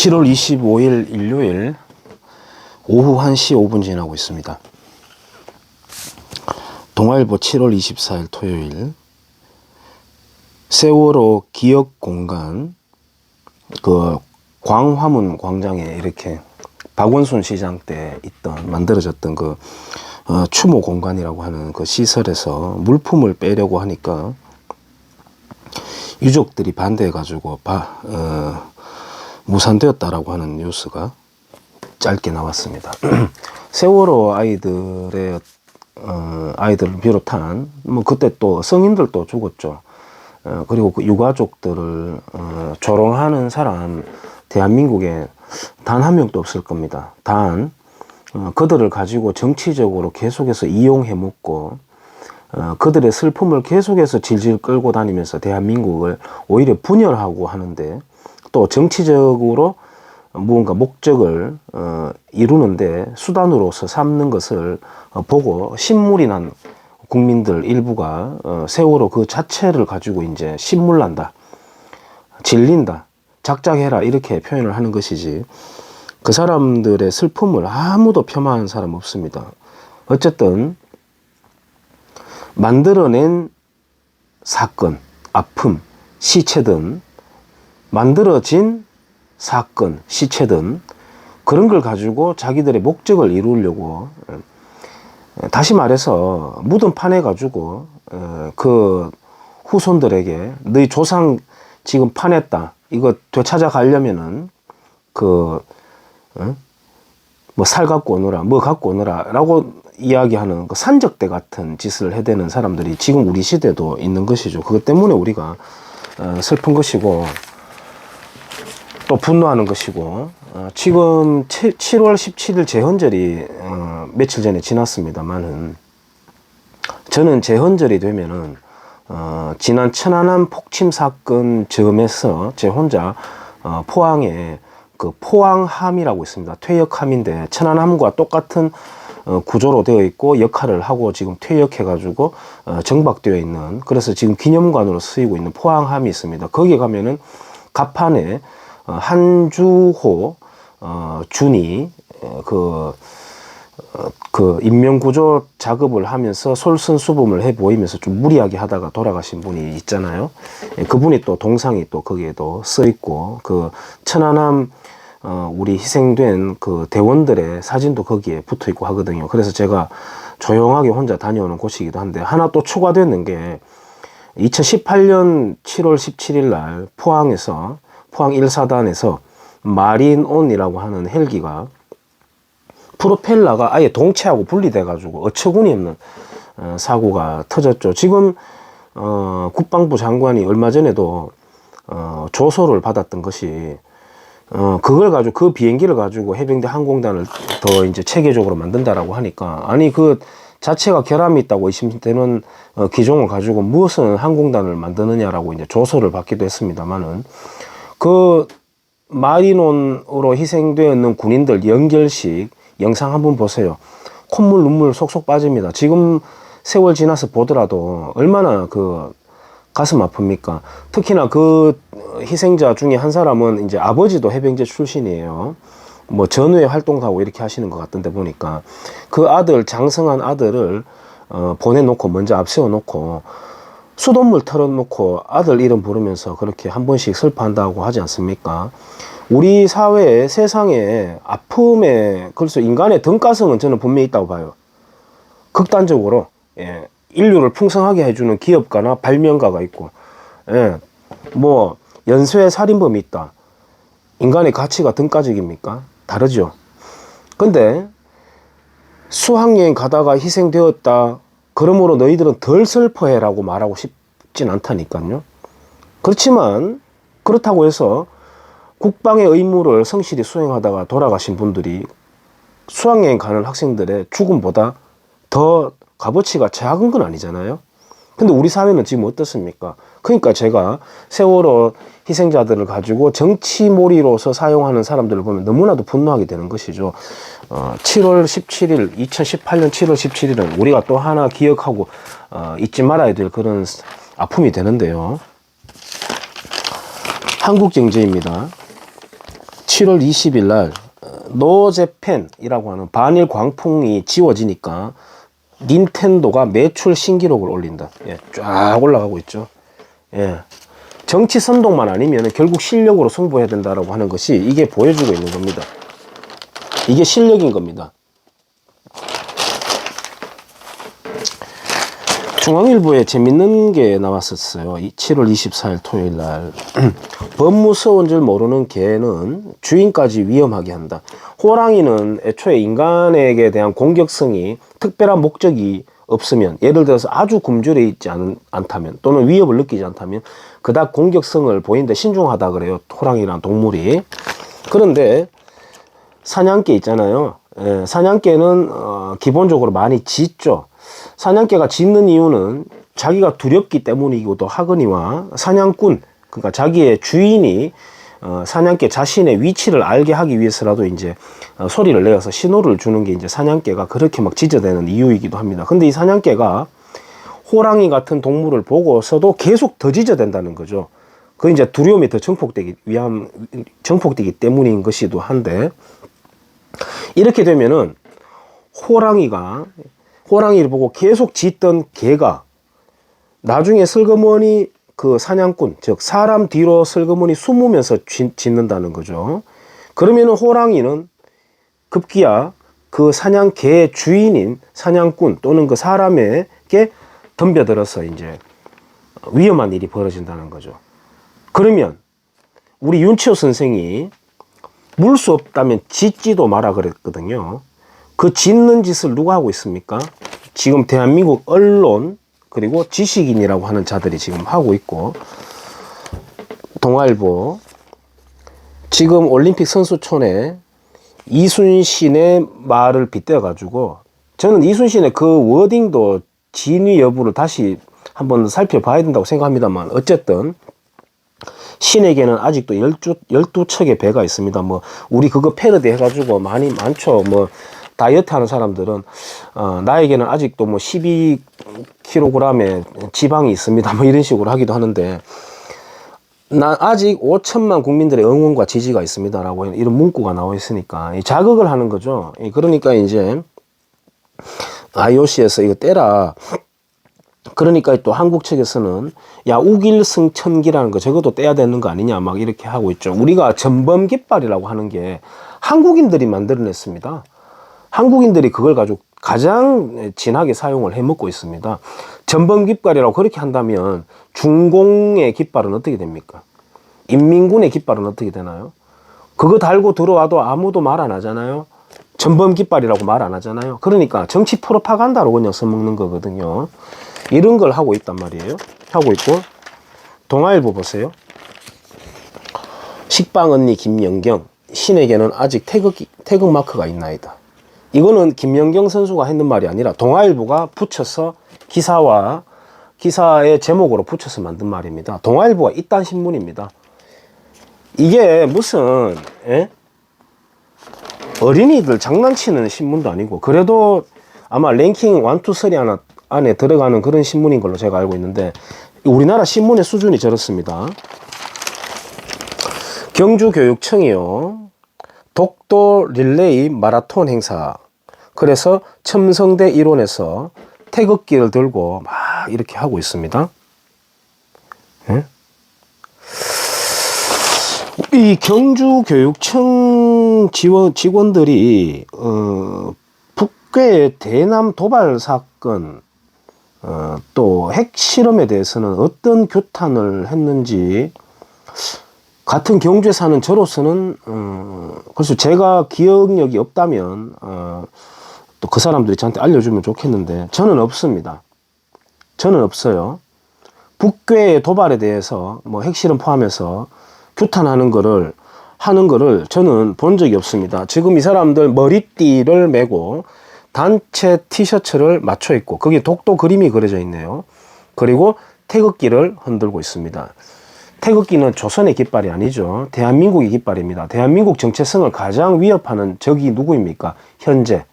7월 25일 일요일 오후 1시 5분 지나고 있습니다. 동아일보 7월 24일 토요일 세월호 기억공간 그 광화문 광장에 이렇게 박원순 시장 때 만들어졌던 그 추모 공간이라고 하는 그 시설에서 물품을 빼려고 하니까 유족들이 반대해 가지고 무산되었다라고 하는 뉴스가 짧게 나왔습니다. 세월호 아이들을 비롯한 그때 또 성인들도 죽었죠. 그리고 그 유가족들을 조롱하는 사람 대한민국에 단 한 명도 없을 겁니다. 단 그들을 가지고 정치적으로 계속해서 이용해 먹고 그들의 슬픔을 계속해서 질질 끌고 다니면서 대한민국을 오히려 분열하고 하는데, 또 정치적으로 무언가 목적을 이루는데 수단으로서 삼는 것을 보고 신물이 난 국민들 일부가 세월호 그 자체를 가지고 이제 신물난다, 질린다, 작작해라 이렇게 표현을 하는 것이지, 그 사람들의 슬픔을 아무도 폄하하는 사람 없습니다. 어쨌든 만들어낸 사건, 아픔, 시체든 만들어진 사건, 시체든 그런 걸 가지고 자기들의 목적을 이루려고, 다시 말해서 무덤 파내 가지고 그 후손들에게 너희 조상 지금 파냈다, 이거 되찾아 가려면은 뭐 살 갖고 오너라, 뭐 갖고 오너라 라고 이야기하는 그 산적대 같은 짓을 해대는 사람들이 지금 우리 시대도 있는 것이죠. 그것 때문에 우리가 슬픈 것이고 또 분노하는 것이고, 지금 7월 17일 제헌절이 며칠 전에 지났습니다만은, 저는 제헌절이 되면은 지난 천안함 폭침 사건 즈음에서 제 혼자 포항에 그 포항함이라고 있습니다. 퇴역함인데 천안함과 똑같은 구조로 되어 있고 역할을 하고 지금 퇴역해 가지고 정박되어 있는, 그래서 지금 기념관으로 쓰이고 있는 포항함이 있습니다. 거기에 가면은 갑판에 한주호 준이 그 인명구조 작업을 하면서 솔선수범을 해 보이면서 좀 무리하게 하다가 돌아가신 분이 있잖아요. 그분이 또 동상이 또 거기에도 써 있고, 그 천안함 우리 희생된 그 대원들의 사진도 거기에 붙어 있고 하거든요. 그래서 제가 조용하게 혼자 다녀오는 곳이기도 한데, 하나 또 추가되는 게 2018년 7월 17일 날 포항에서 포항 1사단에서 마린온이라고 하는 헬기가 프로펠러가 아예 동체하고 분리돼 가지고 어처구니 없는 사고가 터졌죠. 지금 국방부 장관이 얼마 전에도 조소를 받았던 것이, 그걸 가지고 그 비행기를 가지고 해병대 항공단을 더 이제 체계적으로 만든다라고 하니까, 아니 그 자체가 결함이 있다고 의심되는 기종을 가지고 무엇은 항공단을 만드느냐라고 이제 조소를 받기도 했습니다만은, 그 마린온으로 희생되었는 군인들 연결식 영상 한번 보세요. 콧물 눈물 속속 빠집니다. 지금 세월 지나서 보더라도 얼마나 그 가슴 아픕니까? 특히나 그 희생자 중에 한 사람은 이제 아버지도 해병대 출신이에요. 뭐 전후에 활동도 하고 이렇게 하시는 것 같던데 보니까, 그 아들, 장성한 아들을 보내놓고 먼저 앞세워 놓고 수돗물 털어놓고 아들 이름 부르면서 그렇게 한 번씩 슬퍼한다고 하지 않습니까? 우리 사회에, 세상에 아픔에, 그래서 인간의 등가성은 저는 분명히 있다고 봐요. 극단적으로 인류를 풍성하게 해주는 기업가나 발명가가 있고, 뭐 연쇄 살인범이 있다. 인간의 가치가 등가적입니까? 다르죠. 근데 수학여행 가다가 희생되었다, 그러므로 너희들은 덜 슬퍼해라고 말하고 싶진 않다니까요. 그렇지만 그렇다고 해서 국방의 의무를 성실히 수행하다가 돌아가신 분들이 수학여행 가는 학생들의 죽음보다 더 값어치가 작은 건 아니잖아요. 근데 우리 사회는 지금 어떻습니까? 그러니까 제가 세월호 희생자들을 가지고 정치몰이로서 사용하는 사람들을 보면 너무나도 분노하게 되는 것이죠. 7월 17일, 2018년 7월 17일은 우리가 또 하나 기억하고 잊지 말아야 될 그런 아픔이 되는데요. 한국경제입니다. 7월 20일 날 노제펜이라고 하는 반일 광풍이 지워지니까 닌텐도가 매출 신기록을 올린다. 예, 쫙 올라가고 있죠. 예. 정치 선동만 아니면 결국 실력으로 승부해야 된다라고 하는 것이 이게 보여주고 있는 겁니다. 이게 실력인 겁니다. 중앙일보에 재밌는 게 나왔었어요. 7월 24일 토요일 날. 법무서운 줄 모르는 개는 주인까지 위험하게 한다. 호랑이는 애초에 인간에게 대한 공격성이 특별한 목적이 없으면, 예를 들어서 아주 굶주려 있지 않다면 또는 위협을 느끼지 않다면 그닥 공격성을 보이는데 신중하다 그래요. 호랑이란 동물이. 그런데 사냥개 있잖아요. 예, 사냥개는 기본적으로 많이 짖죠. 사냥개가 짖는 이유는 자기가 두렵기 때문이기도 하거니와 사냥꾼, 그러니까 자기의 주인이 사냥개 자신의 위치를 알게 하기 위해서라도 이제 소리를 내어서 신호를 주는 게 이제 사냥개가 그렇게 막 짖어대는 이유이기도 합니다. 근데 이 사냥개가 호랑이 같은 동물을 보고서도 계속 더 짖어댄다는 거죠. 그 이제 두려움이 더 정폭되기 때문인 것이기도 한데, 이렇게 되면은 호랑이를 보고 계속 짖던 개가 나중에 슬그머니 그 사냥꾼, 즉 사람 뒤로 슬그머니 숨으면서 짖는다는 거죠. 그러면은 호랑이는 급기야 그 사냥개의 주인인 사냥꾼 또는 그 사람에게 덤벼들어서 이제 위험한 일이 벌어진다는 거죠. 그러면 우리 윤치호 선생이 물 수 없다면 짖지도 마라 그랬거든요. 그 짖는 짓을 누가 하고 있습니까? 지금 대한민국 언론 그리고 지식인이라고 하는 자들이 지금 하고 있고, 동아일보 지금 올림픽 선수촌에 이순신의 말을 빗대어 가지고, 저는 이순신의 그 워딩도 진위 여부를 다시 한번 살펴봐야 된다고 생각합니다만, 어쨌든 신에게는 아직도 12척의 배가 있습니다. 뭐 우리 그거 패러디 해가지고 많죠. 뭐 다이어트 하는 사람들은 나에게는 아직도 뭐 12kg의 지방이 있습니다. 뭐 이런 식으로 하기도 하는데, 난 아직 5천만 국민들의 응원과 지지가 있습니다라고 이런 문구가 나와 있으니까 자극을 하는 거죠. 그러니까 이제 IOC에서 이거 떼라. 그러니까 또 한국 측에서는 야, 우길승천기라는 거 저것도 떼야 되는 거 아니냐 막 이렇게 하고 있죠. 우리가 전범깃발이라고 하는 게 한국인들이 만들어냈습니다. 한국인들이 그걸 가지고 가장 진하게 사용을 해먹고 있습니다. 전범깃발이라고 그렇게 한다면 중공의 깃발은 어떻게 됩니까? 인민군의 깃발은 어떻게 되나요? 그거 달고 들어와도 아무도 말 안 하잖아요. 전범깃발이라고 말 안 하잖아요. 그러니까 정치 프로파간다로 그냥 써먹는 거거든요. 이런 걸 하고 있단 말이에요. 하고 있고, 동아일보 보세요. 식빵 언니 김연경, 신에게는 아직 태극 마크가 있나이다. 이거는 김연경 선수가 했는 말이 아니라 동아일보가 붙여서 기사의 제목으로 붙여서 만든 말입니다. 동아일보가 이딴 신문입니다. 이게 무슨 어린이들 장난치는 신문도 아니고, 그래도 아마 랭킹 1, 2, 3 안에 들어가는 그런 신문인 걸로 제가 알고 있는데, 우리나라 신문의 수준이 저렇습니다. 경주교육청이요, 독도 릴레이 마라톤 행사, 그래서 첨성대 일원에서 태극기를 들고 막 이렇게 하고 있습니다. 이 경주교육청 직원들이 북괴 대남 도발 사건, 또 핵실험에 대해서는 어떤 규탄을 했는지, 같은 경주에 사는 저로서는 그래서 제가 기억력이 없다면 또 그 사람들이 저한테 알려주면 좋겠는데, 저는 없습니다. 저는 없어요. 북괴 도발에 대해서 뭐 핵실험 포함해서 규탄하는 거를 저는 본 적이 없습니다. 지금 이 사람들 머리띠를 메고 단체 티셔츠를 맞춰 입고 거기에 독도 그림이 그려져 있네요. 그리고 태극기를 흔들고 있습니다. 태극기는 조선의 깃발이 아니죠. 대한민국의 깃발입니다. 대한민국 정체성을 가장 위협하는 적이 누구입니까? 현재.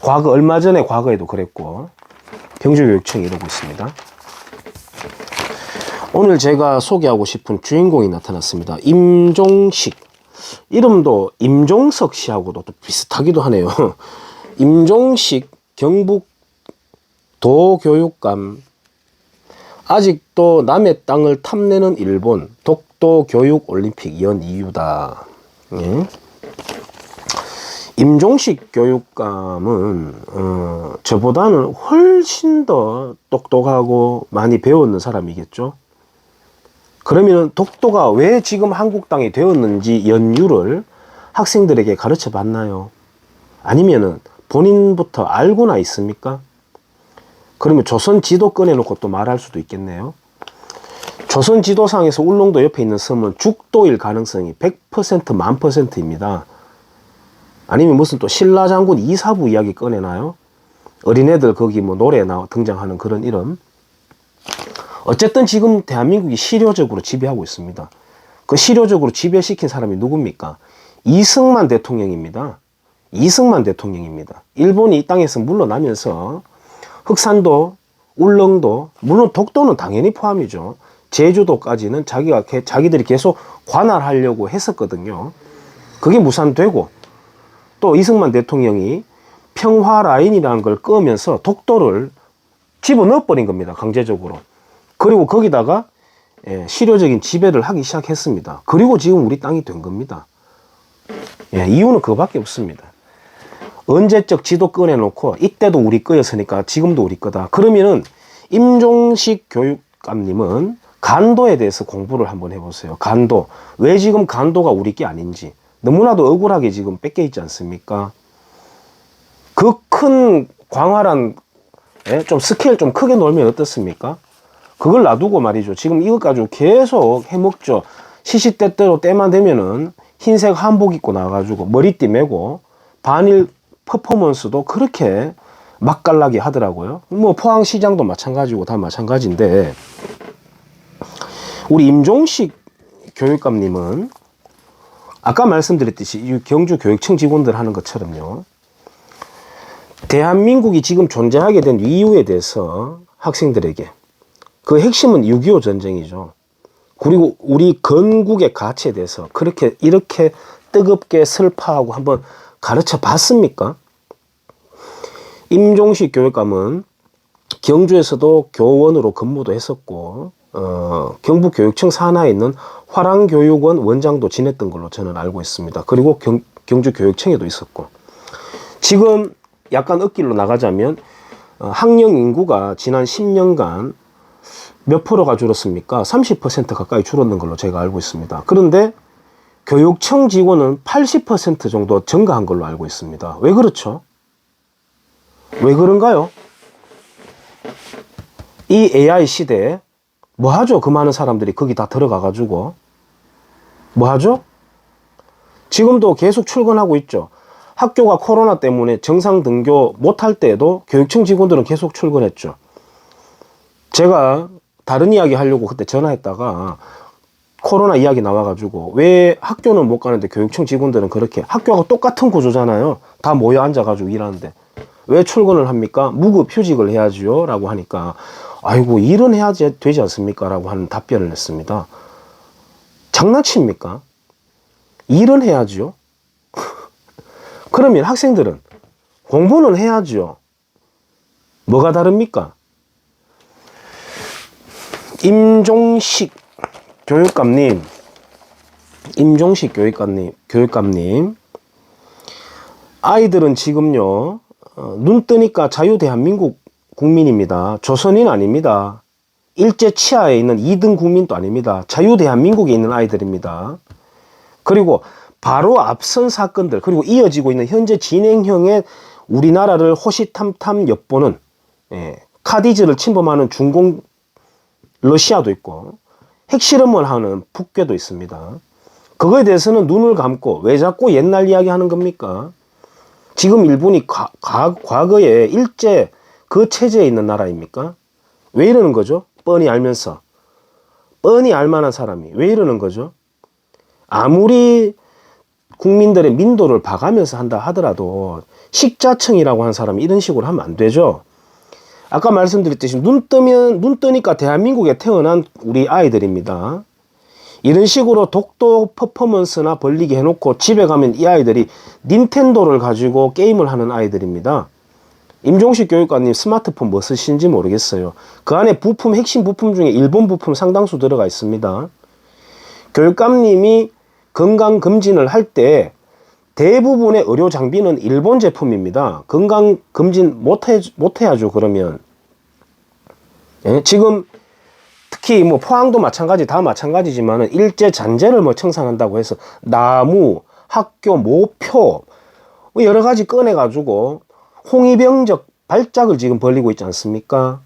과거, 얼마 전에 과거에도 그랬고, 경주교육청이 이러고 있습니다. 오늘 제가 소개하고 싶은 주인공이 나타났습니다. 임종식. 이름도 임종석 씨하고도 또 비슷하기도 하네요. 임종식 경북 도교육감. 아직도 남의 땅을 탐내는 일본 독도 교육 올림픽 연 이유다. 예? 임종식 교육감은 저보다는 훨씬 더 똑똑하고 많이 배웠는 사람이겠죠. 그러면 독도가 왜 지금 한국 땅이 되었는지 연유를 학생들에게 가르쳐 봤나요? 아니면은 본인부터 알고나 있습니까? 그러면 조선 지도 꺼내놓고 또 말할 수도 있겠네요. 조선 지도상에서 울릉도 옆에 있는 섬은 죽도일 가능성이 100% 1000%입니다. 아니면 무슨 또 신라 장군 이사부 이야기 꺼내나요? 어린애들 거기 뭐 노래에 등장하는 그런 이름. 어쨌든 지금 대한민국이 실효적으로 지배하고 있습니다. 그 실효적으로 지배시킨 사람이 누굽니까? 이승만 대통령입니다. 이승만 대통령입니다. 일본이 이 땅에서 물러나면서 흑산도, 울릉도, 물론 독도는 당연히 포함이죠. 제주도까지는 자기들이 계속 관할하려고 했었거든요. 그게 무산되고, 또 이승만 대통령이 평화라인이라는 걸 끄면서 독도를 집어넣어버린 겁니다. 강제적으로. 그리고 거기다가 실효적인 지배를 하기 시작했습니다. 그리고 지금 우리 땅이 된 겁니다. 이유는 그거밖에 없습니다. 언제적 지도 꺼내놓고 이때도 우리 거였으니까 지금도 우리 거다. 그러면은 임종식 교육감님은 간도에 대해서 공부를 한번 해보세요. 간도. 왜 지금 간도가 우리 게 아닌지. 너무나도 억울하게 지금 뺏겨 있지 않습니까? 그 큰 광활한 좀 스케일 좀 크게 놀면 어떻습니까? 그걸 놔두고 말이죠. 지금 이것 가지고 계속 해먹죠. 시시때때로 때만 되면은 흰색 한복 입고 나가지고 머리띠 메고 반일 퍼포먼스도 그렇게 맛깔나게 하더라고요. 뭐 포항시장도 마찬가지고 다 마찬가지인데, 우리 임종식 교육감님은 아까 말씀드렸듯이 이 경주 교육청 직원들 하는 것처럼요, 대한민국이 지금 존재하게 된 이유에 대해서 학생들에게, 그 핵심은 6.25 전쟁이죠. 그리고 우리 건국의 가치에 대해서 이렇게 뜨겁게 슬퍼하고 한번 가르쳐 봤습니까? 임종식 교육감은 경주에서도 교원으로 근무도 했었고, 경북교육청 산하에 있는 화랑교육원 원장도 지냈던 걸로 저는 알고 있습니다. 그리고 경주교육청에도 있었고, 지금 약간 엇길로 나가자면 학령 인구가 지난 10년간 몇 프로가 줄었습니까? 30% 가까이 줄었는 걸로 제가 알고 있습니다. 그런데 교육청 직원은 80% 정도 증가한 걸로 알고 있습니다. 왜 그렇죠? 왜 그런가요? 이 AI 시대에 뭐 하죠? 그 많은 사람들이 거기 다 들어가가지고 뭐 하죠? 지금도 계속 출근하고 있죠. 학교가 코로나 때문에 정상 등교 못할 때에도 교육청 직원들은 계속 출근했죠. 제가 다른 이야기 하려고 그때 전화했다가 코로나 이야기 나와가지고 왜 학교는 못 가는데 교육청 직원들은 그렇게, 학교하고 똑같은 구조잖아요. 다 모여 앉아가지고 일하는데 왜 출근을 합니까? 무급 휴직을 해야지요 라고 하니까, 아이고 일은 해야 되지 않습니까? 라고 하는 답변을 했습니다. 장난칩니까? 일은 해야지요. 그러면 학생들은 공부는 해야지요. 뭐가 다릅니까? 임종식 교육감님, 아이들은 지금요, 눈 뜨니까 자유 대한민국 국민입니다. 조선인 아닙니다. 일제 치하에 있는 2등 국민도 아닙니다. 자유 대한민국에 있는 아이들입니다. 그리고 바로 앞선 사건들, 그리고 이어지고 있는 현재 진행형의 우리나라를 호시탐탐 엿보는 카디즈를 침범하는 중공 러시아도 있고 핵실험을 하는 북괴도 있습니다. 그거에 대해서는 눈을 감고 왜 자꾸 옛날 이야기 하는 겁니까? 지금 일본이 과거에 일제 그 체제에 있는 나라입니까? 왜 이러는 거죠? 뻔히 알면서. 뻔히 알만한 사람이 왜 이러는 거죠? 아무리 국민들의 민도를 봐가면서 한다 하더라도 식자청이라고 하는 사람이 이런 식으로 하면 안 되죠. 아까 말씀드렸듯이 눈 뜨니까 대한민국에 태어난 우리 아이들입니다. 이런 식으로 독도 퍼포먼스나 벌리게 해놓고 집에 가면 이 아이들이 닌텐도를 가지고 게임을 하는 아이들입니다. 임종식 교육관님 스마트폰 뭐 쓰시는지 모르겠어요. 그 안에 부품, 핵심 부품 중에 일본 부품 상당수 들어가 있습니다. 교육감님이 건강검진을 할 때 대부분의 의료 장비는 일본 제품입니다. 건강검진 못해야죠, 그러면. 예? 지금 특히 뭐 포항도 마찬가지, 다 마찬가지지만은 일제 잔재를 뭐 청산한다고 해서 나무, 학교, 모표, 뭐 여러 가지 꺼내가지고 홍위병적 발작을 지금 벌리고 있지 않습니까?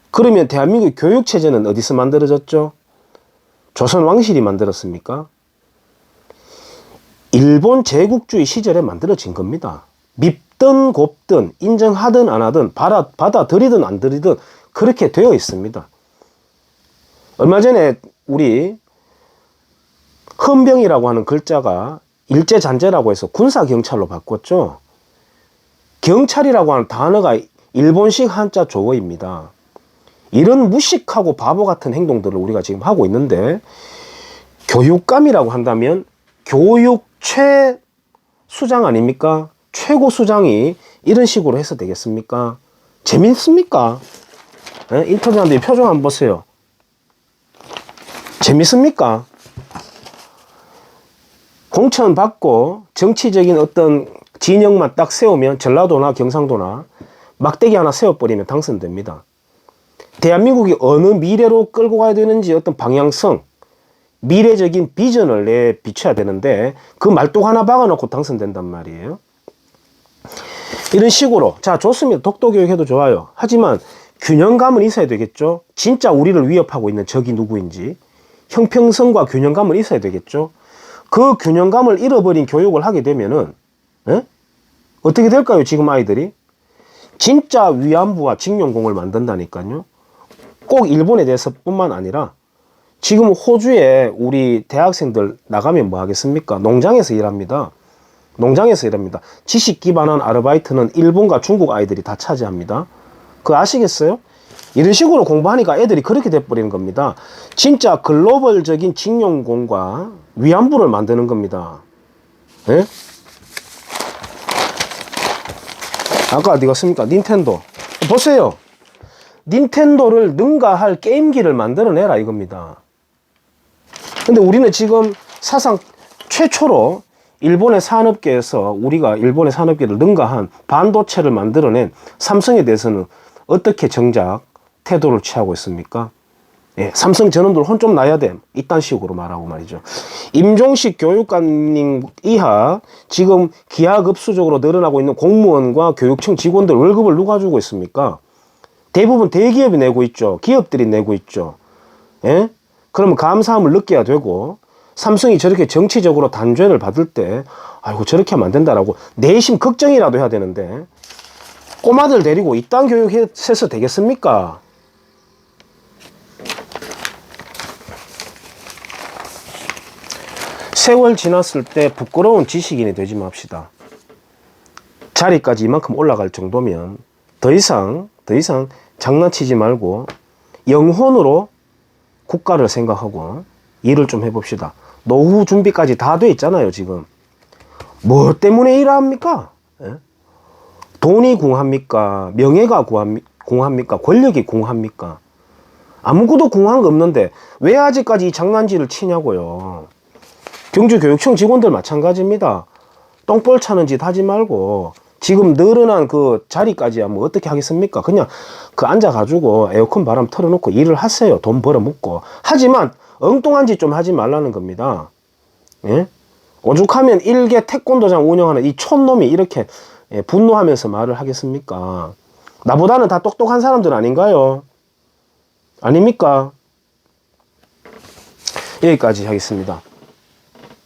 그러면 대한민국 교육체제는 어디서 만들어졌죠? 조선 왕실이 만들었습니까? 일본 제국주의 시절에 만들어진 겁니다. 밉든 곱든 인정하든 안 하든 받아들이든 안 들이든 그렇게 되어 있습니다. 얼마 전에 우리 헌병이라고 하는 글자가 일제잔재라고 해서 군사경찰로 바꿨죠. 경찰이라고 하는 단어가 일본식 한자 조어입니다. 이런 무식하고 바보 같은 행동들을 우리가 지금 하고 있는데, 교육감이라고 한다면 교육 최수장 아닙니까? 최고 수장이 이런 식으로 해서 되겠습니까? 재밌습니까? 에? 인터뷰하는데 표정 한번 보세요. 재밌습니까? 공천 받고 정치적인 어떤 진영만 딱 세우면 전라도나 경상도나 막대기 하나 세워버리면 당선됩니다. 대한민국이 어느 미래로 끌고 가야 되는지 어떤 방향성, 미래적인 비전을 내비춰야 되는데 그 말뚝 하나 박아놓고 당선된단 말이에요. 이런 식으로 자 좋습니다. 독도교육해도 좋아요. 하지만 균형감은 있어야 되겠죠. 진짜 우리를 위협하고 있는 적이 누구인지 형평성과 균형감은 있어야 되겠죠. 그 균형감을 잃어버린 교육을 하게 되면은 어떻게 될까요? 지금 아이들이 진짜 위안부와 징용공을 만든다니까요. 꼭 일본에 대해서 뿐만 아니라 지금 호주에 우리 대학생들 나가면 뭐 하겠습니까? 농장에서 일합니다. 농장에서 일합니다. 지식 기반한 아르바이트는 일본과 중국 아이들이 다 차지합니다. 그거 아시겠어요? 이런 식으로 공부하니까 애들이 그렇게 돼버리는 겁니다. 진짜 글로벌적인 징용공과 위안부를 만드는 겁니다. 예? 아까 어디 갔습니까? 닌텐도. 보세요. 닌텐도를 능가할 게임기를 만들어내라 이겁니다. 근데 우리는 지금 사상 최초로 일본의 산업계에서 우리가 일본의 산업계를 능가한 반도체를 만들어낸 삼성에 대해서는 어떻게 정작 태도를 취하고 있습니까? 예, 삼성 전원들 혼 좀 나야 돼. 이딴 식으로 말하고 말이죠. 임종식 교육감님 이하 지금 기하급수적으로 늘어나고 있는 공무원과 교육청 직원들 월급을 누가 주고 있습니까? 대부분 대기업이 내고 있죠. 기업들이 내고 있죠. 예? 그러면 감사함을 느껴야 되고 삼성이 저렇게 정치적으로 단죄를 받을 때 아이고 저렇게 하면 안 된다라고 내심 걱정이라도 해야 되는데 꼬마들 데리고 이딴 교육해서 되겠습니까? 세월 지났을 때 부끄러운 지식인이 되지 맙시다. 자리까지 이만큼 올라갈 정도면 더 이상 장난치지 말고 영혼으로 국가를 생각하고 일을 좀 해봅시다. 노후 준비까지 다 돼 있잖아요, 지금. 뭐 때문에 일을 합니까? 예? 돈이 궁합니까? 명예가 궁합니까? 권력이 궁합니까? 아무것도 궁한 거 없는데 왜 아직까지 이 장난질을 치냐고요. 경주교육청 직원들 마찬가지입니다. 똥볼 차는 짓 하지 말고 지금 늘어난 그 자리까지야 뭐 어떻게 하겠습니까? 그냥 그 앉아가지고 에어컨 바람 틀어놓고 일을 하세요. 돈 벌어먹고. 하지만 엉뚱한 짓 좀 하지 말라는 겁니다. 예? 오죽하면 일개 태권도장 운영하는 이 촌놈이 이렇게 분노하면서 말을 하겠습니까? 나보다는 다 똑똑한 사람들 아닌가요? 아닙니까? 여기까지 하겠습니다.